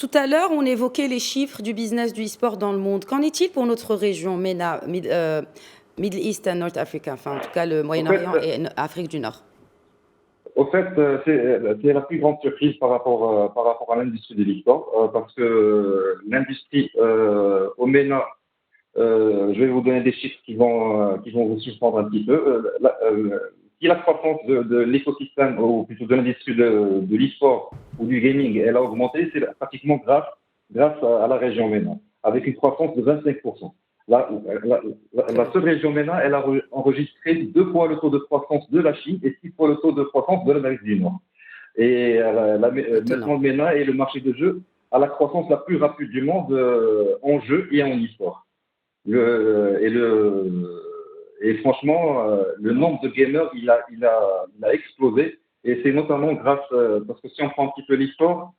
tout à l'heure, on évoquait les chiffres du business du e-sport dans le monde. Qu'en est-il pour notre région, MENA, Middle East and North Africa, enfin en tout cas le Au fait, Moyen-Orient et Afrique du Nord? c'est la plus grande surprise par rapport à l'industrie de l'e-sport, parce que l'industrie au MENA, je vais vous donner des chiffres qui vont vous surprendre un petit peu. Si la croissance de l'écosystème, ou plutôt de l'industrie de l'e-sport ou du gaming, elle a augmenté, c'est pratiquement grâce à la région MENA, avec une croissance de 25%. La, la seule région MENA, elle a enregistré 2 fois le taux de croissance de la Chine et 6 fois le taux de croissance de l'Amérique du Nord. Et Étonnant. maintenant, le MENA est le marché de jeu à la croissance la plus rapide du monde en jeu et en e-sport. Le, et, le, et franchement, le nombre de gamers, il a explosé. Et c'est notamment grâce, parce que si on prend un petit peu l'e-sport,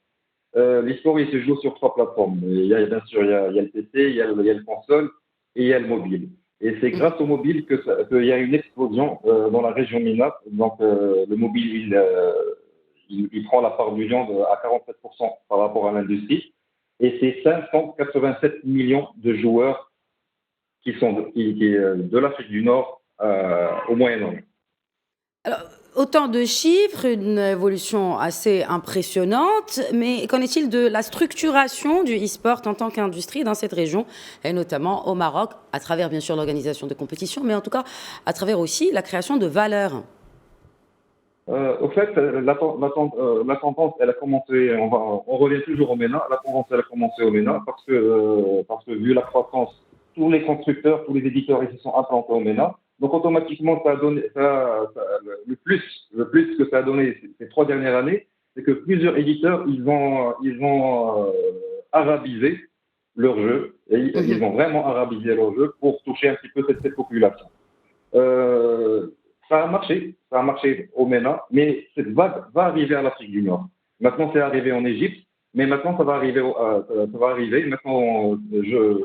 il se joue sur 3 plateformes. Bien sûr, il y a le PC, il y a le console et il y a le mobile. Et c'est Mhm. grâce au mobile qu'il y a une explosion dans la région MENA. Donc, le mobile, il prend la part du lion à 47% par rapport à l'industrie. Et c'est 587 millions de joueurs qui sont de l'Afrique du Nord au Moyen-Orient. Alors, autant de chiffres, une évolution assez impressionnante, mais qu'en est-il de la structuration du e-sport en tant qu'industrie dans cette région, et notamment au Maroc, à travers bien sûr l'organisation de compétitions, mais en tout cas à travers aussi la création de valeurs? Au fait, la tendance, elle a commencé, on revient toujours au MENA, la tendance, elle a commencé au MENA parce que vu la croissance, tous les constructeurs, tous les éditeurs, ils se sont implantés au MENA. Donc automatiquement, ça a donné, le plus que ça a donné ces 3 dernières années, c'est que plusieurs éditeurs, ils ont arabisé leur jeu, et ils Mhm. ont vraiment arabisé leur jeu pour toucher un petit peu cette population. Euh, ça a marché au MENA, mais cette vague va arriver à l'Afrique du Nord. Maintenant, c'est arrivé en Égypte, mais maintenant, ça va arriver. Ça va arriver. Maintenant, je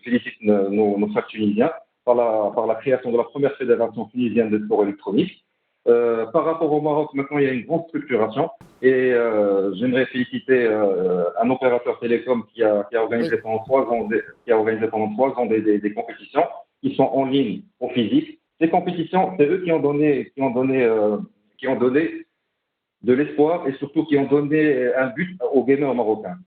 félicite nos frères tunisiens par la création de la première fédération tunisienne de sport électronique. Par rapport au Maroc, maintenant, il y a une grande structuration et j'aimerais féliciter un opérateur télécom qui a Oui. organisé pendant 3 ans, des compétitions qui sont en ligne, en physique. Ces compétitions, c'est eux qui ont donné de l'espoir et surtout qui ont donné un but aux gamers marocains.